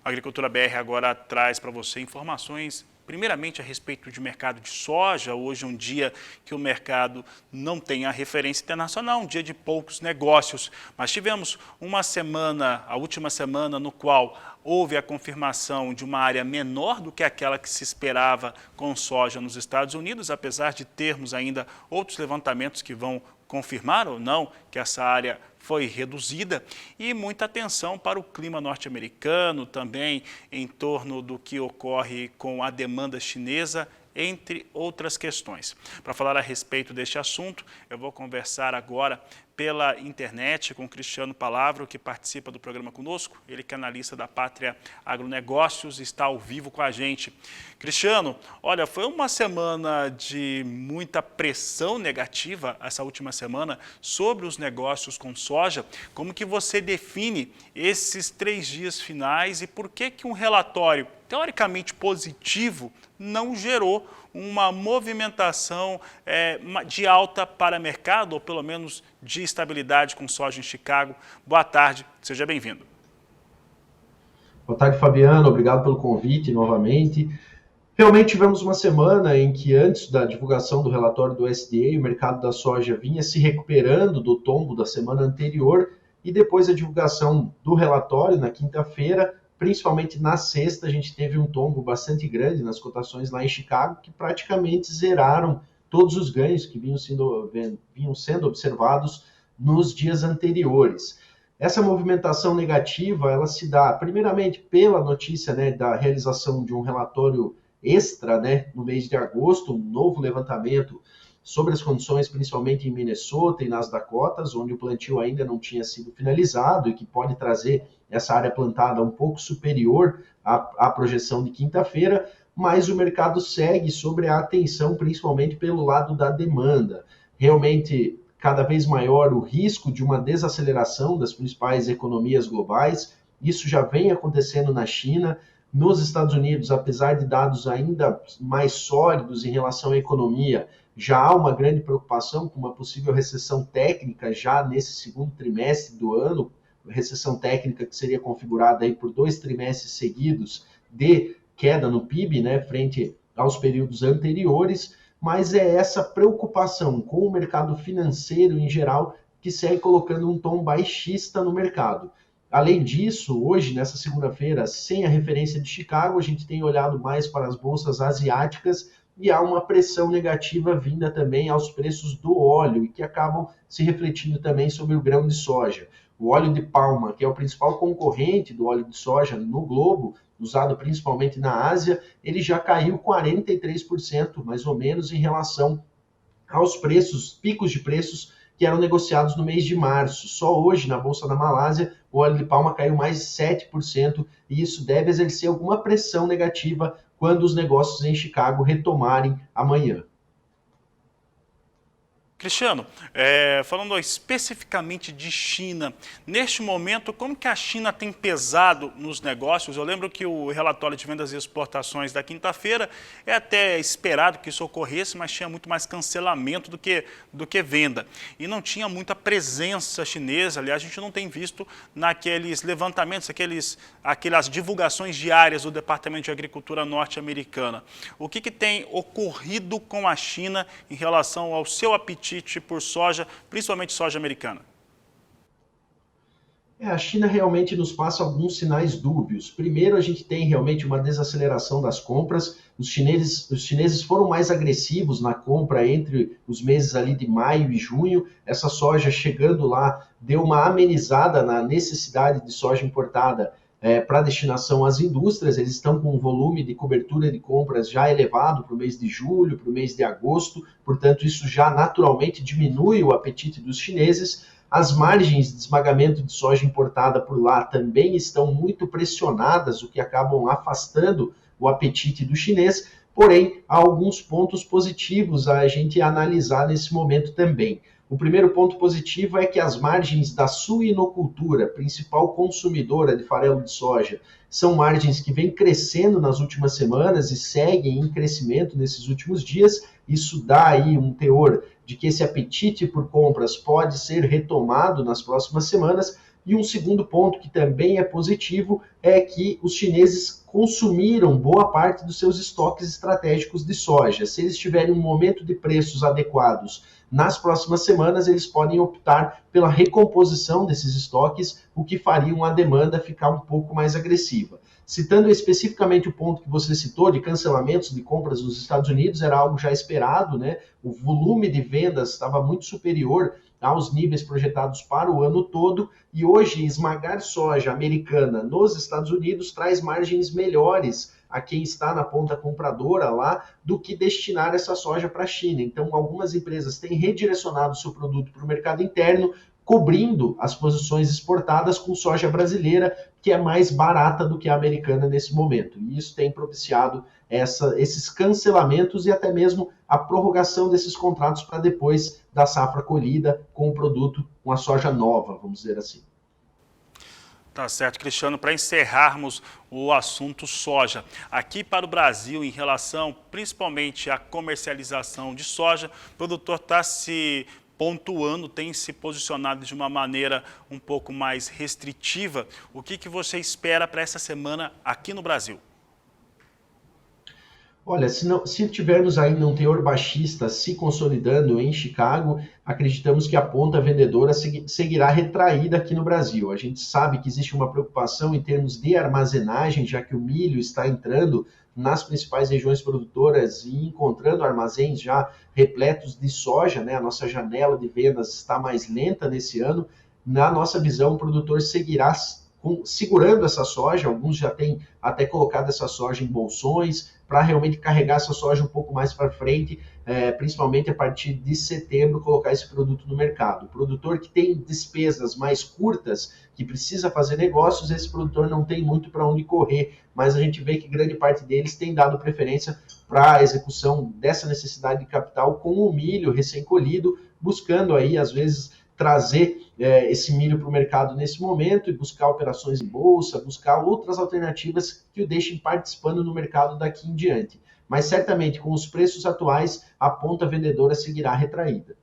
A Agricultura BR agora traz para você informações, primeiramente a respeito de mercado de soja. Hoje é um dia que o mercado não tem a referência internacional, um dia de poucos negócios. Mas tivemos uma semana, a última semana, no qual houve a confirmação de uma área menor do que aquela que se esperava com soja nos Estados Unidos, apesar de termos ainda outros levantamentos que vão confirmar ou não que essa área foi reduzida, e muita atenção para o clima norte-americano, também em torno do que ocorre com a demanda chinesa, entre outras questões. Para falar a respeito deste assunto, eu vou conversar agora pela internet com o Cristiano Palavro, que participa do programa conosco. Ele que é analista da Pátria Agronegócios, está ao vivo com a gente. Cristiano, olha, foi uma semana de muita pressão negativa, essa última semana, sobre os negócios com soja. Como que você define esses 3 dias finais e por que um relatório teoricamente positivo não gerou uma movimentação de alta para mercado, ou pelo menos de estabilidade com soja em Chicago? Boa tarde, seja bem-vindo. Boa tarde, Fabiano, obrigado pelo convite novamente. Realmente tivemos uma semana em que, antes da divulgação do relatório do USDA, o mercado da soja vinha se recuperando do tombo da semana anterior, e depois da divulgação do relatório, na quinta-feira, principalmente na sexta, a gente teve um tombo bastante grande nas cotações lá em Chicago, que praticamente zeraram todos os ganhos que vinham sendo observados nos dias anteriores. Essa movimentação negativa, ela se dá primeiramente pela notícia, da realização de um relatório extra, no mês de agosto, um novo levantamento sobre as condições, principalmente em Minnesota e nas Dakotas, onde o plantio ainda não tinha sido finalizado e que pode trazer essa área plantada um pouco superior à projeção de quinta-feira, mas o mercado segue sobre a atenção, principalmente pelo lado da demanda. Realmente, cada vez maior o risco de uma desaceleração das principais economias globais. Isso já vem acontecendo na China. Nos Estados Unidos, apesar de dados ainda mais sólidos em relação à economia, já há uma grande preocupação com uma possível recessão técnica já nesse segundo trimestre do ano, recessão técnica que seria configurada aí por 2 trimestres seguidos de queda no PIB, frente aos períodos anteriores, mas é essa preocupação com o mercado financeiro em geral que segue colocando um tom baixista no mercado. Além disso, hoje, nessa segunda-feira, sem a referência de Chicago, a gente tem olhado mais para as bolsas asiáticas e há uma pressão negativa vinda também aos preços do óleo e que acabam se refletindo também sobre o grão de soja. O óleo de palma, que é o principal concorrente do óleo de soja no globo, usado principalmente na Ásia, ele já caiu 43%, mais ou menos, em relação aos picos de preços que eram negociados no mês de março. Só hoje, na Bolsa da Malásia, o óleo de palma caiu mais de 7%, e isso deve exercer alguma pressão negativa quando os negócios em Chicago retomarem amanhã. Cristiano, falando especificamente de China, neste momento, como que a China tem pesado nos negócios? Eu lembro que o relatório de vendas e exportações da quinta-feira é até esperado que isso ocorresse, mas tinha muito mais cancelamento do que venda. E não tinha muita presença chinesa. Aliás, a gente não tem visto naqueles levantamentos, aquelas divulgações diárias do Departamento de Agricultura norte-americana. O que tem ocorrido com a China em relação ao seu apetite por soja, principalmente soja americana? A China realmente nos passa alguns sinais dúbios. Primeiro, a gente tem realmente uma desaceleração das compras. Os chineses foram mais agressivos na compra entre os meses ali de maio e junho. Essa soja chegando lá deu uma amenizada na necessidade de soja importada para destinação às indústrias. Eles estão com um volume de cobertura de compras já elevado para o mês de julho, para o mês de agosto, portanto isso já naturalmente diminui o apetite dos chineses. As margens de esmagamento de soja importada por lá também estão muito pressionadas, o que acabam afastando o apetite do chinês, porém há alguns pontos positivos a gente analisar nesse momento também. O primeiro ponto positivo é que as margens da suinocultura, principal consumidora de farelo de soja, são margens que vêm crescendo nas últimas semanas e seguem em crescimento nesses últimos dias. Isso dá aí um teor de que esse apetite por compras pode ser retomado nas próximas semanas. E um segundo ponto que também é positivo é que os chineses consumiram boa parte dos seus estoques estratégicos de soja. Se eles tiverem um momento de preços adequados nas próximas semanas, eles podem optar pela recomposição desses estoques, o que faria a demanda ficar um pouco mais agressiva. Citando especificamente o ponto que você citou de cancelamentos de compras nos Estados Unidos, era algo já esperado, né? O volume de vendas estava muito superior aos níveis projetados para o ano todo, e hoje esmagar soja americana nos Estados Unidos traz margens melhores a quem está na ponta compradora lá do que destinar essa soja para a China. Então, algumas empresas têm redirecionado seu produto para o mercado interno, cobrindo as posições exportadas com soja brasileira, que é mais barata do que a americana nesse momento. E isso tem propiciado esses cancelamentos e até mesmo a prorrogação desses contratos para depois da safra colhida com o produto, com a soja nova, vamos dizer assim. Tá certo, Cristiano. Para encerrarmos o assunto soja, aqui para o Brasil, em relação principalmente à comercialização de soja, o produtor está se pontuando, tem se posicionado de uma maneira um pouco mais restritiva. O que você espera para essa semana aqui no Brasil? Olha, se tivermos ainda um teor baixista se consolidando em Chicago, acreditamos que a ponta vendedora seguirá retraída aqui no Brasil. A gente sabe que existe uma preocupação em termos de armazenagem, já que o milho está entrando nas principais regiões produtoras e encontrando armazéns já repletos de soja, né? A nossa janela de vendas está mais lenta nesse ano. Na nossa visão, o produtor seguirá segurando essa soja, alguns já têm até colocado essa soja em bolsões, para realmente carregar essa soja um pouco mais para frente, principalmente a partir de setembro, colocar esse produto no mercado. O produtor que tem despesas mais curtas, que precisa fazer negócios, esse produtor não tem muito para onde correr, mas a gente vê que grande parte deles tem dado preferência para a execução dessa necessidade de capital com o milho recém-colhido, buscando aí, às vezes, trazer esse milho para o mercado nesse momento e buscar operações em bolsa, buscar outras alternativas que o deixem participando no mercado daqui em diante. Mas certamente, com os preços atuais, a ponta vendedora seguirá retraída.